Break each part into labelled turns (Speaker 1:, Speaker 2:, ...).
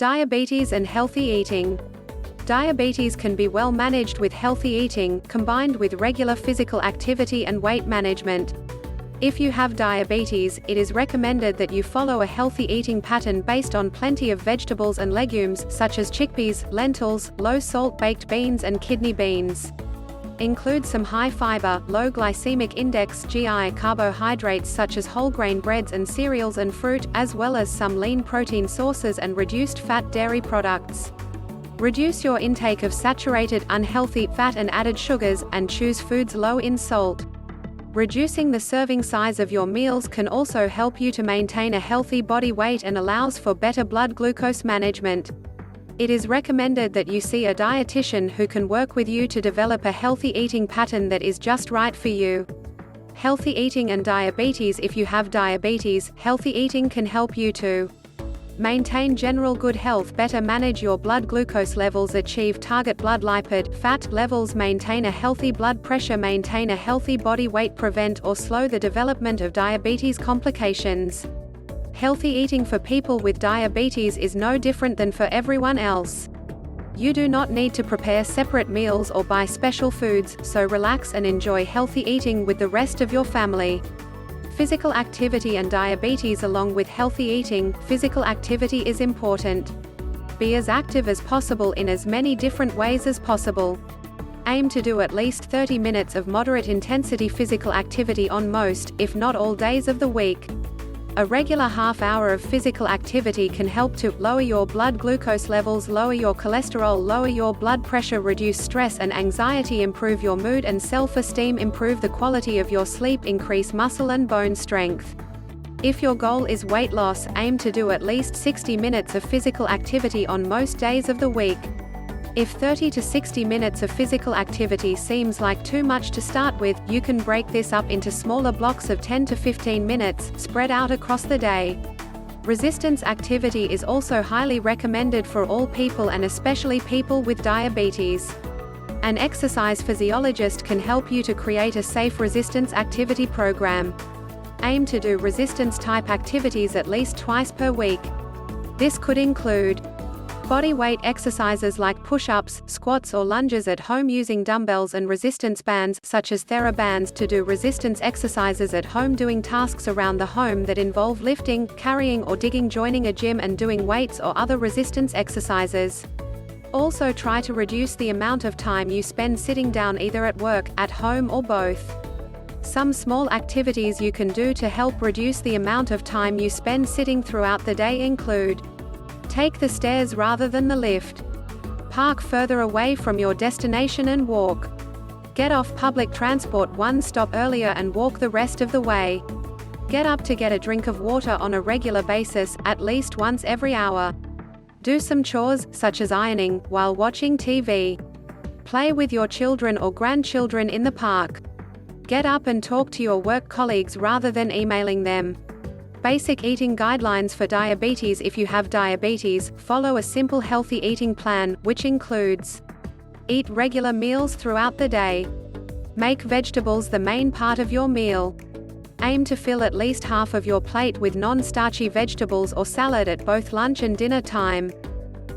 Speaker 1: Diabetes and healthy eating. Diabetes can be well managed with healthy eating, combined with regular physical activity and weight management. If you have diabetes, it is recommended that you follow a healthy eating pattern based on plenty of vegetables and legumes, such as chickpeas, lentils, low-salt baked beans and kidney beans. Include some high-fiber, low glycemic index (GI) carbohydrates such as whole-grain breads and cereals and fruit, as well as some lean protein sources and reduced-fat dairy products. Reduce your intake of saturated, unhealthy fat and added sugars, and choose foods low in salt. Reducing the serving size of your meals can also help you to maintain a healthy body weight and allows for better blood glucose management. It is recommended that you see a dietitian who can work with you to develop a healthy eating pattern that is just right for you. Healthy eating and diabetes. If you have diabetes, healthy eating can help you to maintain general good health, better manage your blood glucose levels, achieve target blood lipid, fat levels, maintain a healthy blood pressure, maintain a healthy body weight, prevent or slow the development of diabetes complications. Healthy eating for people with diabetes is no different than for everyone else. You do not need to prepare separate meals or buy special foods, so relax and enjoy healthy eating with the rest of your family. Physical activity and diabetes. Along with healthy eating, physical activity is important. Be as active as possible in as many different ways as possible. Aim to do at least 30 minutes of moderate intensity physical activity on most, if not all days of the week. A regular half hour of physical activity can help to lower your blood glucose levels, lower your cholesterol, lower your blood pressure, reduce stress and anxiety, improve your mood and self-esteem, improve the quality of your sleep, increase muscle and bone strength. If your goal is weight loss, aim to do at least 60 minutes of physical activity on most days of the week. If 30 to 60 minutes of physical activity seems like too much to start with, you can break this up into smaller blocks of 10 to 15 minutes, spread out across the day. Resistance activity is also highly recommended for all people and especially people with diabetes. An exercise physiologist can help you to create a safe resistance activity program. Aim to do resistance-type activities at least twice per week. This could include body weight exercises like push-ups, squats or lunges at home using dumbbells and resistance bands, such as TheraBands, to do resistance exercises at home, doing tasks around the home that involve lifting, carrying or digging, joining a gym and doing weights or other resistance exercises. Also try to reduce the amount of time you spend sitting down, either at work, at home or both. Some small activities you can do to help reduce the amount of time you spend sitting throughout the day include: take the stairs rather than the lift. Park further away from your destination and walk. Get off public transport one stop earlier and walk the rest of the way. Get up to get a drink of water on a regular basis, at least once every hour. Do some chores, such as ironing, while watching TV. Play with your children or grandchildren in the park. Get up and talk to your work colleagues rather than emailing them. Basic eating guidelines for diabetes. If you have diabetes, follow a simple healthy eating plan, which includes: eat regular meals throughout the day. Make vegetables the main part of your meal. Aim to fill at least half of your plate with non-starchy vegetables or salad at both lunch and dinner time.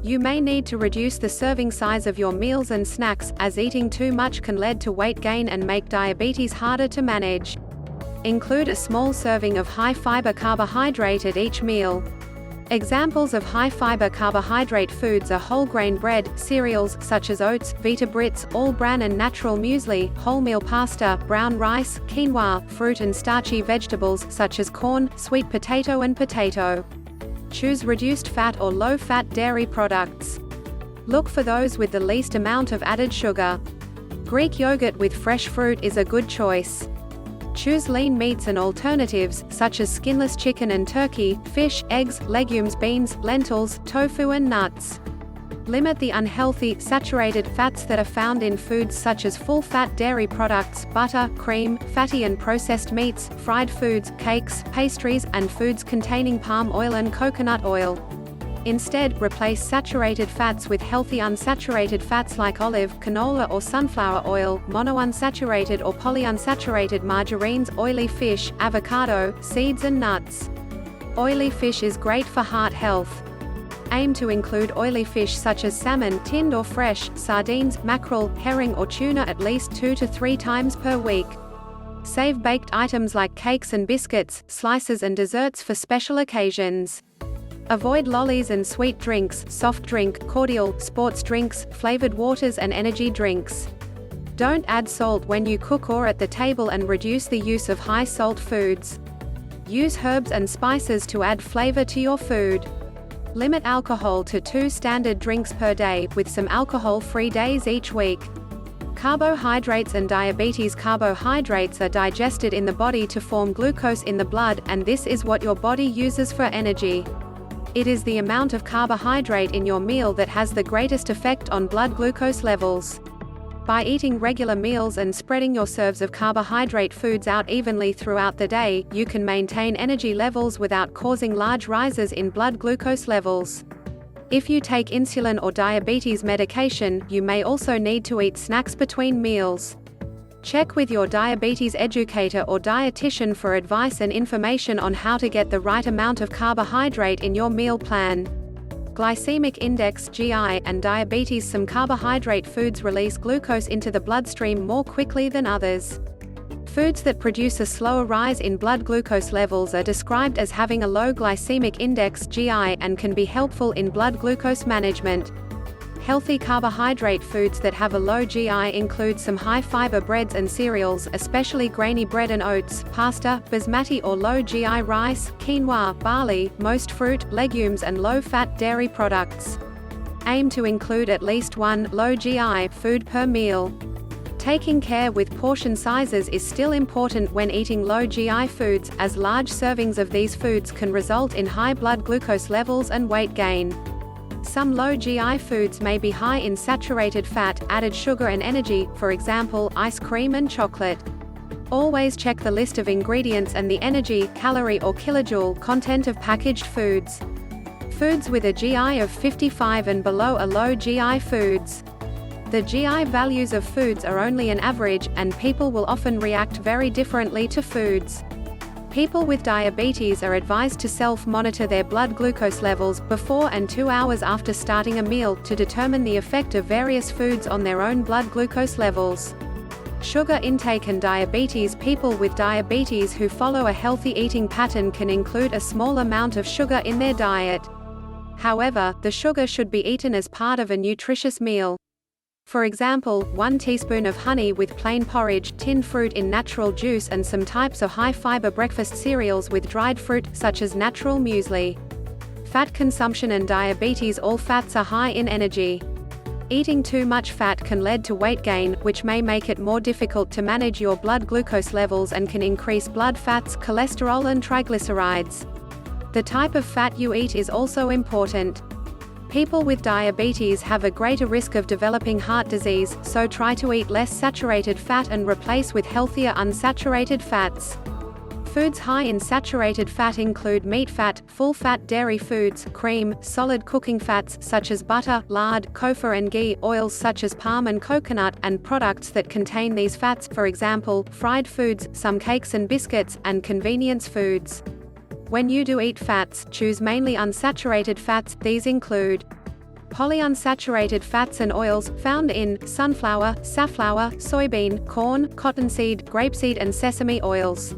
Speaker 1: You may need to reduce the serving size of your meals and snacks, as eating too much can lead to weight gain and make diabetes harder to manage. Include a small serving of high-fiber carbohydrate at each meal. Examples of high-fiber carbohydrate foods are whole-grain bread, cereals such as oats, Vita Brits, all-bran and natural muesli, wholemeal pasta, brown rice, quinoa, fruit and starchy vegetables such as corn, sweet potato and potato. Choose reduced fat or low-fat dairy products. Look for those with the least amount of added sugar. Greek yogurt with fresh fruit is a good choice. Choose lean meats and alternatives, such as skinless chicken and turkey, fish, eggs, legumes, beans, lentils, tofu and nuts. Limit the unhealthy, saturated fats that are found in foods such as full-fat dairy products, butter, cream, fatty and processed meats, fried foods, cakes, pastries, and foods containing palm oil and coconut oil. Instead, replace saturated fats with healthy unsaturated fats like olive, canola or sunflower oil, monounsaturated or polyunsaturated margarines, oily fish, avocado, seeds and nuts. Oily fish is great for heart health. Aim to include oily fish such as salmon, tinned or fresh, sardines, mackerel, herring or tuna at least 2 to 3 times per week. Save baked items like cakes and biscuits, slices and desserts for special occasions. Avoid lollies and sweet drinks, soft drink, cordial, sports drinks, flavored waters and energy drinks. Don't add salt when you cook or at the table and reduce the use of high-salt foods. Use herbs and spices to add flavor to your food. Limit alcohol to 2 standard drinks per day, with some alcohol-free days each week. Carbohydrates and diabetes. Carbohydrates are digested in the body to form glucose in the blood, and this is what your body uses for energy. It is the amount of carbohydrate in your meal that has the greatest effect on blood glucose levels. By eating regular meals and spreading your serves of carbohydrate foods out evenly throughout the day, you can maintain energy levels without causing large rises in blood glucose levels. If you take insulin or diabetes medication, you may also need to eat snacks between meals. Check with your diabetes educator or dietitian for advice and information on how to get the right amount of carbohydrate in your meal plan. Glycaemic index (GI) and diabetes. Some carbohydrate foods release glucose into the bloodstream more quickly than others. Foods that produce a slower rise in blood glucose levels are described as having a low glycemic index (GI) and can be helpful in blood glucose management. Healthy carbohydrate foods that have a low GI include some high-fiber breads and cereals, especially grainy bread and oats, pasta, basmati or low GI rice, quinoa, barley, most fruit, legumes and low-fat dairy products. Aim to include at least 1 low GI food per meal. Taking care with portion sizes is still important when eating low GI foods, as large servings of these foods can result in high blood glucose levels and weight gain. Some low GI foods may be high in saturated fat, added sugar and energy, for example, ice cream and chocolate. Always check the list of ingredients and the energy, calorie or kilojoule content of packaged foods. Foods with a GI of 55 and below are low GI foods. The GI values of foods are only an average, and people will often react very differently to foods. People with diabetes are advised to self-monitor their blood glucose levels before and 2 hours after starting a meal to determine the effect of various foods on their own blood glucose levels. Sugar intake and diabetes. People with diabetes who follow a healthy eating pattern can include a small amount of sugar in their diet. However, the sugar should be eaten as part of a nutritious meal. For example, 1 teaspoon of honey with plain porridge, tinned fruit in natural juice and some types of high-fiber breakfast cereals with dried fruit, such as natural muesli. Fat consumption and diabetes. All fats are high in energy. Eating too much fat can lead to weight gain, which may make it more difficult to manage your blood glucose levels and can increase blood fats, cholesterol and triglycerides. The type of fat you eat is also important. People with diabetes have a greater risk of developing heart disease, so try to eat less saturated fat and replace with healthier unsaturated fats. Foods high in saturated fat include meat fat, full-fat dairy foods, cream, solid cooking fats such as butter, lard, kefir and ghee, oils such as palm and coconut, and products that contain these fats, for example, fried foods, some cakes and biscuits, and convenience foods. When you do eat fats, choose mainly unsaturated fats. These include polyunsaturated fats and oils, found in sunflower, safflower, soybean, corn, cottonseed, grapeseed and sesame oils.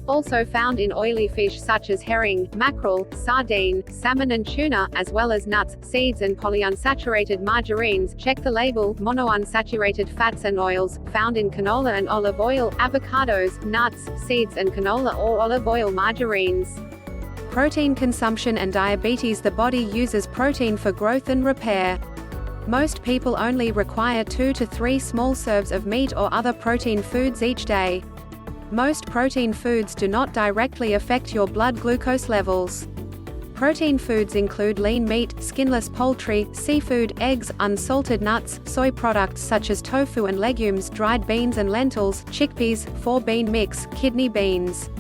Speaker 1: Also found in oily fish such as herring, mackerel, sardine, salmon and tuna, as well as nuts, seeds and polyunsaturated margarines. Check the label. Monounsaturated fats and oils, found in canola and olive oil, avocados, nuts, seeds and canola or olive oil margarines. Protein consumption and diabetes. The body uses protein for growth and repair. Most people only require 2 to 3 small serves of meat or other protein foods each day. Most protein foods do not directly affect your blood glucose levels. Protein foods include lean meat, skinless poultry, seafood, eggs, unsalted nuts, soy products such as tofu and legumes, dried beans and lentils, chickpeas, 4-bean mix, kidney beans.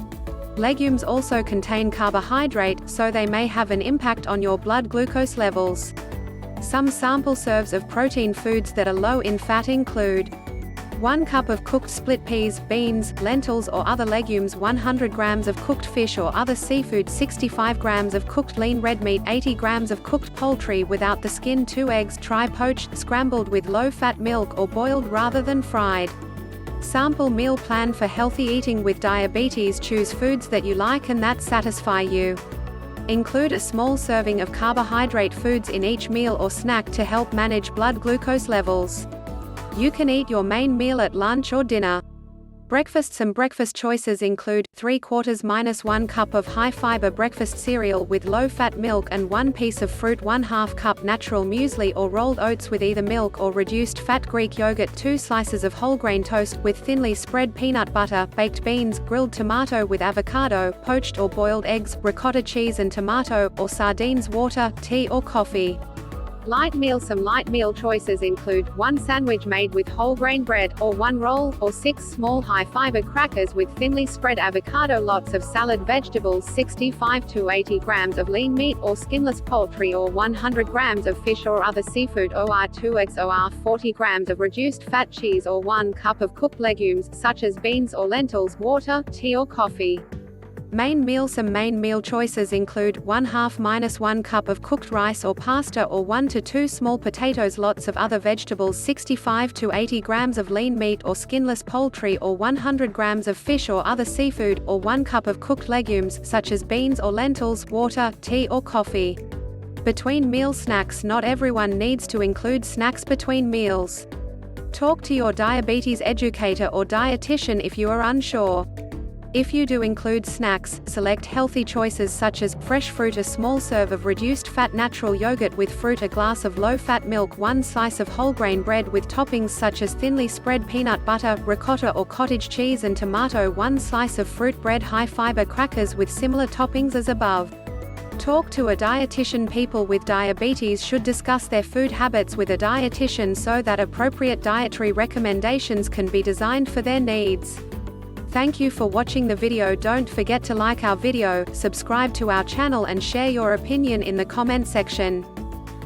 Speaker 1: Legumes also contain carbohydrate, so they may have an impact on your blood glucose levels. Some sample serves of protein foods that are low in fat include 1 cup of cooked split peas, beans, lentils or other legumes, 100 grams of cooked fish or other seafood, 65 grams of cooked lean red meat, 80 grams of cooked poultry without the skin, 2 eggs, tri-poached, scrambled with low-fat milk or boiled rather than fried. Sample meal plan for healthy eating with diabetes. Choose foods that you like and that satisfy you. Include a small serving of carbohydrate foods in each meal or snack to help manage blood glucose levels. You can eat your main meal at lunch or dinner. Breakfast. Some breakfast choices include 3/4–1 cup of high-fiber breakfast cereal with low-fat milk and 1 piece of fruit, 1/2 cup natural muesli or rolled oats with either milk or reduced fat, Greek yogurt, 2 slices of wholegrain toast with thinly spread peanut butter, baked beans, grilled tomato with avocado, poached or boiled eggs, ricotta cheese and tomato, or sardines, water, tea or coffee. Light meal. Some light meal choices include 1 sandwich made with whole grain bread, or 1 roll, or 6 small high-fiber crackers with thinly spread avocado, lots of salad, vegetables, 65–80 grams of lean meat or skinless poultry or 100 grams of fish or other seafood, or 2 eggs or 40 grams of reduced fat cheese or 1 cup of cooked legumes, such as beans or lentils, water, tea or coffee. Main meal. Some main meal choices include 1/2–1 cup of cooked rice or pasta or 1 to 2 small potatoes, lots of other vegetables, 65–80 grams of lean meat or skinless poultry or 100 grams of fish or other seafood, or 1 cup of cooked legumes, such as beans or lentils, water, tea or coffee. Between meal snacks. Not everyone needs to include snacks between meals. Talk to your diabetes educator or dietitian if you are unsure. If you do include snacks, select healthy choices such as fresh fruit, a small serve of reduced fat natural yogurt with fruit, a glass of low-fat milk, 1 slice of whole grain bread with toppings such as thinly spread peanut butter, ricotta or cottage cheese and tomato, 1 slice of fruit bread, high-fiber crackers with similar toppings as above. Talk to a dietitian. People with diabetes should discuss their food habits with a dietitian so that appropriate dietary recommendations can be designed for their needs. Thank you for watching the video. Don't forget to like our video, subscribe to our channel and share your opinion in the comment section.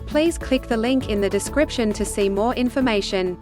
Speaker 1: Please click the link in the description to see more information.